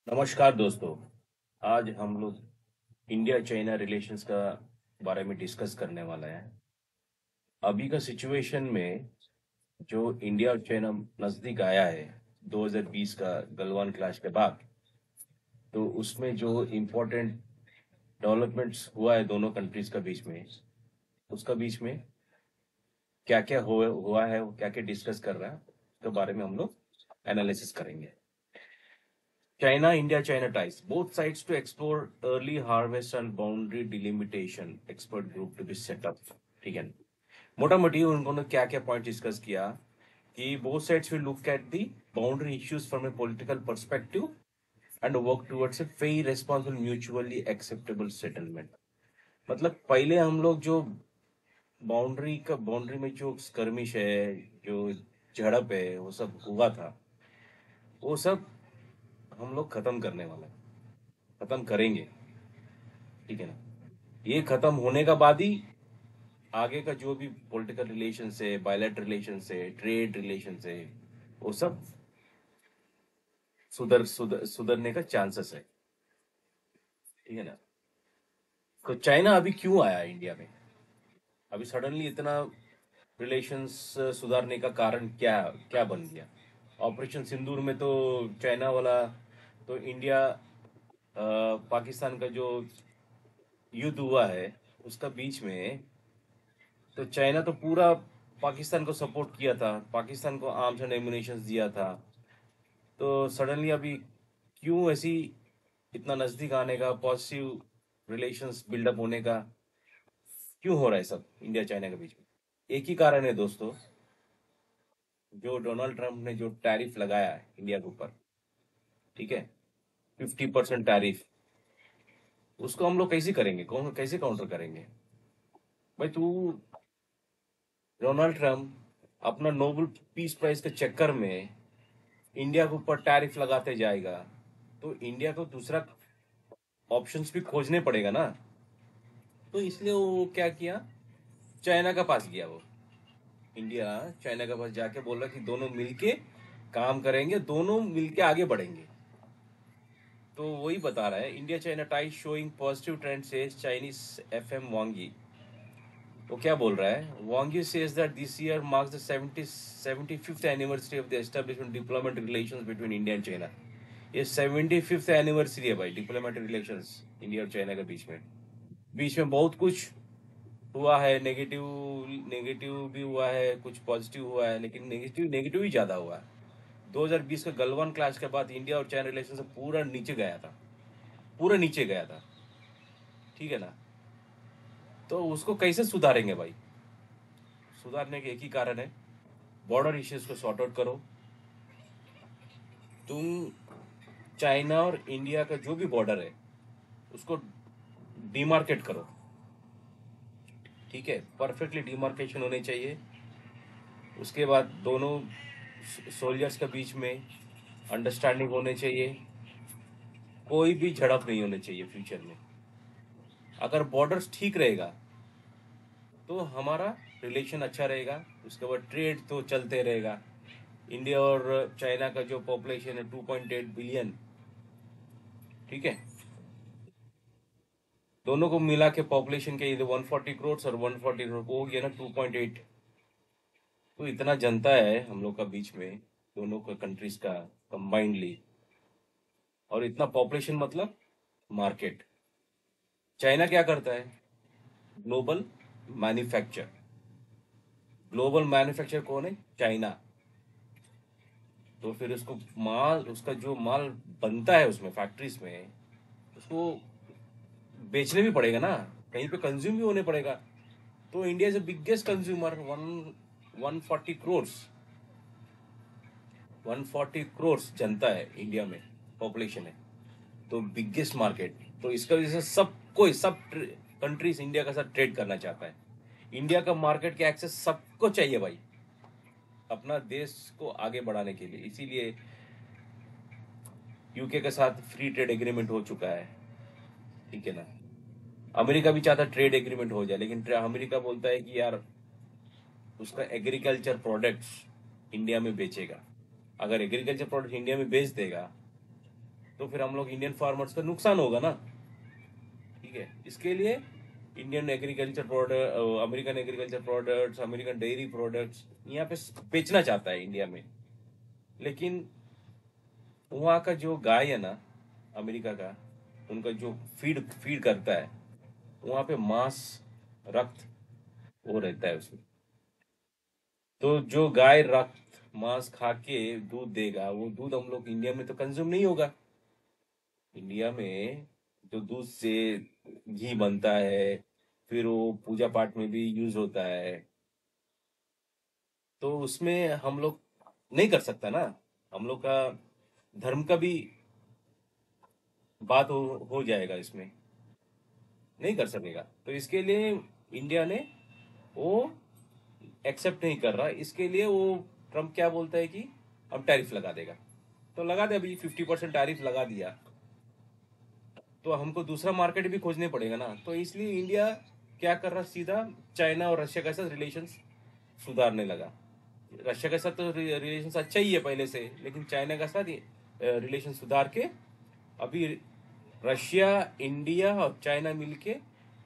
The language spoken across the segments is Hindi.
नमस्कार दोस्तों। आज हम लोग इंडिया चाइना रिलेशंस का बारे में डिस्कस करने वाला है। अभी का सिचुएशन में जो इंडिया और चाइना नजदीक आया है 2020 का गलवान क्लैश के बाद, तो उसमें जो इम्पोर्टेंट डेवलपमेंट्स हुआ है दोनों कंट्रीज का बीच में, उसका बीच में क्या क्या हुआ है, क्या क्या डिस्कस कर रहा है, उसके बारे में हम लोग एनालिसिस करेंगे। China India China ties. Both sides to explore early harvest and boundary delimitation. Expert group to be set up. ठीक है। मोटा मोटी उन्होंने क्या क्या पॉइंट डिस्कस किया कि both sides will look at the boundary issues from a political perspective and work towards a fair, responsible, mutually acceptable settlement. मतलब पहले हम लोग जो बाउंड्री में जो स्कर्मिश है, जो झड़प है, वो सब हुआ था, वो सब हम लोग खत्म करने वाला है, खत्म करेंगे। ठीक है ना। ये खत्म होने का बाद ही आगे का जो भी पॉलिटिकल रिलेशन है, बायलैटरल रिलेशन है, ट्रेड रिलेशन है, वो सब सुधरने का चांसेस है। ठीक है ना। तो चाइना अभी क्यों आया इंडिया में? अभी सडनली इतना रिलेशंस सुधारने का कारण क्या क्या बन गया? ऑपरेशन सिंदूर में तो चाइना वाला, तो इंडिया पाकिस्तान का जो युद्ध हुआ है उसका बीच में, तो चाइना तो पूरा पाकिस्तान को सपोर्ट किया था, पाकिस्तान को आर्म्स एंड एम्युनिशन दिया था। तो सडनली अभी क्यों ऐसी इतना नजदीक आने का, पॉजिटिव रिलेशंस बिल्डअप होने का क्यों हो रहा है सब इंडिया चाइना के बीच में? एक ही कारण है दोस्तों, जो डोनाल्ड ट्रंप ने जो टैरिफ लगाया है इंडिया के ऊपर। ठीक है। 50% टैरिफ। उसको हम लोग कैसे करेंगे, कौन कैसे काउंटर करेंगे? भाई तू, डोनाल्ड ट्रंप अपना नोबेल पीस प्राइज के चक्कर में इंडिया के ऊपर टैरिफ लगाते जाएगा, तो इंडिया को दूसरा ऑप्शंस भी खोजने पड़ेगा ना। तो इसलिए वो क्या किया, चाइना का पास गया वो। इंडिया चाइना के पास जाके बोला कि दोनों मिलके काम करेंगे, दोनों मिलके आगे बढ़ेंगे। तो वही बता रहा है, India China ties showing positive trend says Chinese FM वांगी। वो क्या बोल रहा है? वांगी says that this year marks the 75th anniversary of the establishment diplomatic relations between India and China. ये 75th एनिवर्सरी है भाई, डिप्लोमेटिक रिलेशंस इंडिया और चाइना के बीच में। बीच में बहुत कुछ हुआ है, नेगेटिव नेगेटिव भी हुआ है, कुछ पॉजिटिव हुआ है, लेकिन नेगेटिव नेगेटिव ही ज्यादा हुआ है। 2020 का गलवान क्लैश के बाद इंडिया और चाइना रिलेशन पूरा नीचे गया था, पूरा नीचे गया था। ठीक है ना। तो उसको कैसे सुधारेंगे भाई? सुधारने के एक ही कारण है, बॉर्डर इश्यूज को सॉर्ट आउट करो। तुम चाइना और इंडिया का जो भी बॉर्डर है उसको डिमार्केट करो। ठीक है, परफेक्टली डिमार्केशन होने चाहिए। उसके बाद दोनों सोल्जर्स के बीच में अंडरस्टैंडिंग होने चाहिए, कोई भी झड़प नहीं होने चाहिए फ्यूचर में। अगर बॉर्डर्स ठीक रहेगा तो हमारा रिलेशन अच्छा रहेगा, उसके बाद ट्रेड तो चलते रहेगा। इंडिया और चाइना का जो पॉपुलेशन है 2.8 बिलियन। ठीक है। दोनों को मिला के पॉपुलेशन के इधर 140 करोड़ और 140 करोड़ हो गया ना 2.8। तो इतना जनता है हम लोग का बीच में, दोनों का कंट्रीज का कंबाइंडली। और इतना पॉपुलेशन मतलब मार्केट। चाइना क्या करता है? Global manufacture. ग्लोबल मैन्युफैक्चर कौन है? चाइना। तो फिर उसको माल, उसका जो माल बनता है उसमें फैक्ट्रीज में, उसको बेचने भी पड़ेगा ना, कहीं पे कंज्यूम भी होने पड़ेगा। तो India is the biggest consumer. 140 crore, 140 crore जनता है इंडिया में, पॉपुलेशन है। तो बिगेस्ट मार्केट। तो इसका वजह से सब कंट्रीज इंडिया का साथ ट्रेड करना चाहता है। इंडिया का मार्केट के एक्सेस सबको चाहिए भाई, अपना देश को आगे बढ़ाने के लिए। इसीलिए यूके के साथ फ्री ट्रेड एग्रीमेंट हो चुका है। ठीक है ना। अमेरिका भी चाहता ट्रेड एग्रीमेंट हो जाए, लेकिन अमेरिका बोलता है कि यार उसका एग्रीकल्चर प्रोडक्ट्स इंडिया में बेचेगा। अगर एग्रीकल्चर प्रोडक्ट इंडिया में बेच देगा तो फिर हम लोग इंडियन फार्मर्स का नुकसान होगा ना। ठीक है, इसके लिए Indian agriculture product, American agriculture products, American dairy products यहाँ पे बेचना चाहता है इंडिया में। लेकिन वहाँ का जो गाय है ना, अमेरिका का, उनका जो फीड फीड करता है, वहाँ पे मांस, रक्त वो रहता है उसमें। तो जो गाय रक्त मांस खा के दूध देगा, वो दूध हम लोग इंडिया में तो कंज्यूम नहीं होगा। इंडिया में जो दूध से घी बनता है, फिर वो पूजा पाठ में भी यूज होता है, तो उसमें हम लोग नहीं कर सकता ना। हम लोग का धर्म का भी बात हो जाएगा इसमें, नहीं कर सकेगा। तो इसके लिए इंडिया ने वो एक्सेप्ट नहीं कर रहा। इसके लिए वो ट्रम्प क्या बोलता है कि अब टैरिफ लगा देगा। तो लगा दे, अभी 50% टैरिफ लगा दिया, तो हमको दूसरा मार्केट भी खोजने पड़ेगा ना। तो इसलिए इंडिया क्या कर रहा, सीधा चाइना और रशिया के साथ रिलेशंस सुधारने लगा। रशिया के साथ तो रिलेशंस अच्छा ही है पहले से, लेकिन चाइना के साथ रिलेशन सुधार के अभी रशिया, इंडिया और चाइना मिलके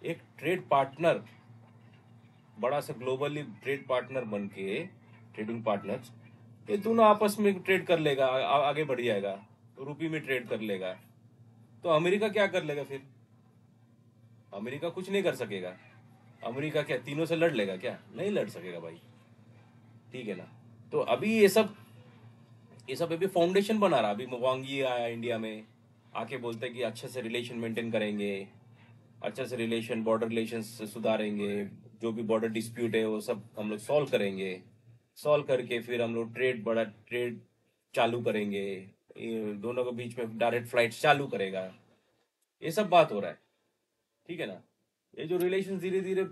एक ट्रेड पार्टनर, बड़ा सा ग्लोबली ट्रेड पार्टनर बन के, ट्रेडिंग पार्टनर्स, ये दोनों आपस में ट्रेड कर लेगा, आगे बढ़ जाएगा, रूपी में ट्रेड कर लेगा। तो अमेरिका क्या कर लेगा फिर? अमेरिका कुछ नहीं कर सकेगा। अमेरिका क्या तीनों से लड़ लेगा क्या? नहीं लड़ सकेगा भाई। ठीक है ना। तो अभी ये सब अभी फाउंडेशन बना रहा। अभी वांगी आया इंडिया में, आके बोलते हैं कि अच्छे से रिलेशन मेंटेन करेंगे, अच्छे से रिलेशन, बॉर्डर रिलेशन सुधारेंगे, जो भी बॉर्डर डिस्प्यूट है वो सब हम लोग सॉल्व करेंगे। सॉल्व करके फिर हम लोग बड़ा ट्रेड चालू करेंगे, ये दोनों के बीच में डायरेक्ट फ्लाइट चालू करेगा। ये सब बात हो रहा है। ठीक है ना। ये जो रिलेशन धीरे धीरे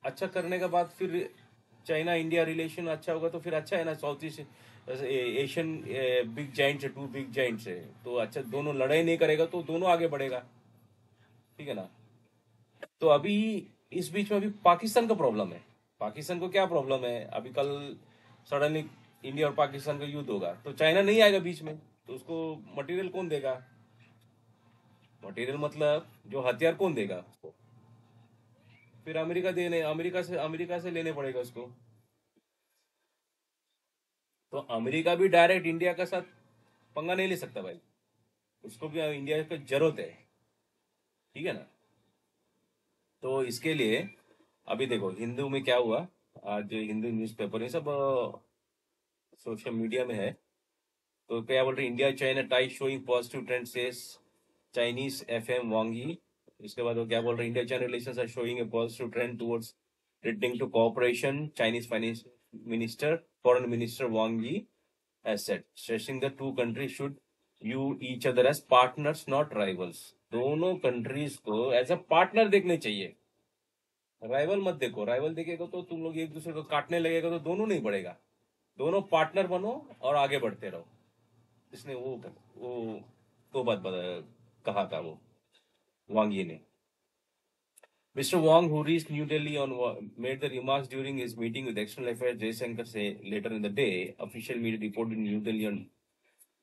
अच्छा करने के बाद फिर चाइना इंडिया रिलेशन अच्छा होगा, तो फिर अच्छा है ना। South east Asian big Giants है, टू बिग जाइंट्स है, तो अच्छा, दोनों लड़ाई नहीं करेगा तो दोनों आगे बढ़ेगा। ठीक है ना। तो अभी इस बीच में अभी पाकिस्तान का प्रॉब्लम है। पाकिस्तान को क्या प्रॉब्लम है, अभी कल सडनली इंडिया और पाकिस्तान का युद्ध होगा, तो चाइना नहीं आएगा बीच में, तो उसको मटेरियल कौन देगा? मटेरियल मतलब जो हथियार कौन देगा उसको? फिर अमेरिका से लेने पड़ेगा उसको। तो अमेरिका भी डायरेक्ट इंडिया के साथ पंगा नहीं ले सकता भाई, उसको भी इंडिया की जरूरत है। ठीक है ना। तो इसके लिए अभी देखो हिंदू में क्या हुआ, आज हिंदू न्यूज़पेपर, ये सब सोशल मीडिया में है। तो क्या बोल रहे, India China tie showing positive trend says Chinese FM Wang Yi. इसके बाद वो क्या बोल रहे, India China relations are showing a positive trend towards returning to cooperation, Chinese finance minister, foreign minister Wang Yi has said, stressing the two countries should view each other as partners not rivals। दोनों कंट्रीज को एज अ पार्टनर देखने चाहिए, राइवल मत देखो। राइवल देखेगा तो तुम लोग एक दूसरे को काटने लगेगा, तो दोनों नहीं बढ़ेगा। दोनों पार्टनर बनो और आगे बढ़ते रहो। इसने वो दो बात कहा था वो वांगी ने। Mr. Wang, who reached New Delhi made the remarks during his meeting with External Affairs Jaishankar say later in the day. Official media reported in New Delhi on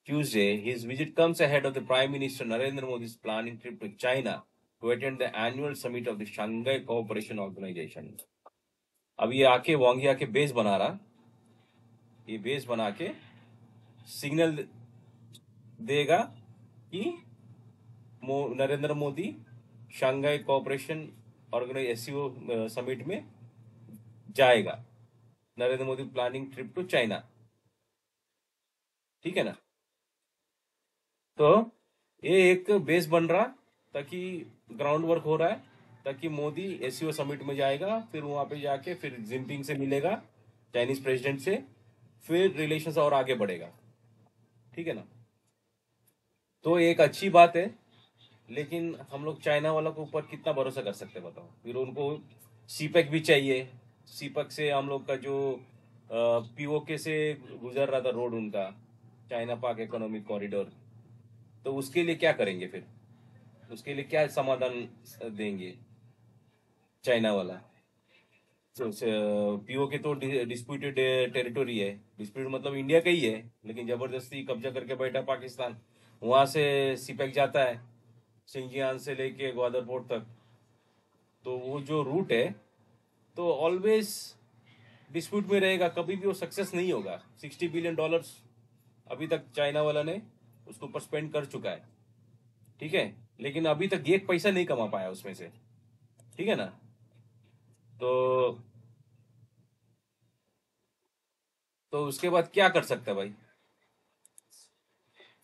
Tuesday. His visit comes ahead of the Prime Minister Narendra Modi's planning trip to China to attend the annual summit of the Shanghai Cooperation Organization. अब ये आके वांगी आके बेस बना रहा, ये बेस बना के सिग्नल देगा कि Narendra Modi Shanghai cooperation organise SCO summit में जाएगा। Narendra Modi planning trip to China. ठीक है ना। तो ये एक बेस बन रहा, ताकि ग्राउंड वर्क हो रहा है, ताकि मोदी एससीओ समिट में जाएगा, फिर वहां पे जाके फिर जिनपिंग से मिलेगा, चाइनीज प्रेसिडेंट से, फिर रिलेशंस और आगे बढ़ेगा। ठीक है ना। तो एक अच्छी बात है, लेकिन हम लोग चाइना वालों के ऊपर कितना भरोसा कर सकते हैं बताओ। फिर उनको सीपेक भी चाहिए। सीपेक से हम लोग का जो पीओके से गुजर रहा था रोड उनका, चाइना पाक इकोनॉमिक कॉरिडोर, तो उसके लिए क्या करेंगे फिर? उसके लिए क्या समाधान देंगे चाइना वाला? पीओके तो डिस्प्यूटेड टेरिटोरी है। डिस्प्यूट मतलब इंडिया का ही है, लेकिन जबरदस्ती कब्जा करके बैठा पाकिस्तान। वहां से सिपेक जाता है, सिंजियान से लेके ग्वादर पोर्ट तक। तो वो जो रूट है, तो ऑलवेज डिस्प्यूट में रहेगा, कभी भी वो सक्सेस नहीं होगा। $60 बिलियन अभी तक चाइना वाला ने उसके ऊपर स्पेंड कर चुका है, ठीक है, लेकिन अभी तक एक पैसा नहीं कमा पाया उसमें से, ठीक है ना। तो उसके बाद क्या कर सकता है भाई?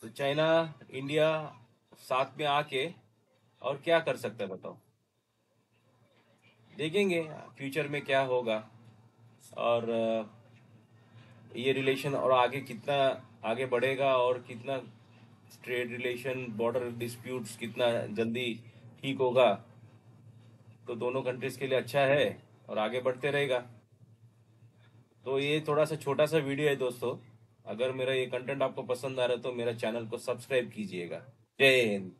तो चाइना, इंडिया साथ में आके और क्या कर सकता है बताओ। देखेंगे फ्यूचर में क्या होगा, और ये रिलेशन और आगे कितना आगे बढ़ेगा, और कितना ट्रेड रिलेशन, बॉर्डर डिस्प्यूट्स कितना जल्दी ठीक होगा, तो दोनों कंट्रीज के लिए अच्छा है और आगे बढ़ते रहेगा। तो ये थोड़ा सा छोटा सा वीडियो है दोस्तों। अगर मेरा ये कंटेंट आपको पसंद आ रहा है तो मेरा चैनल को सब्सक्राइब कीजिएगा। जय हिंद।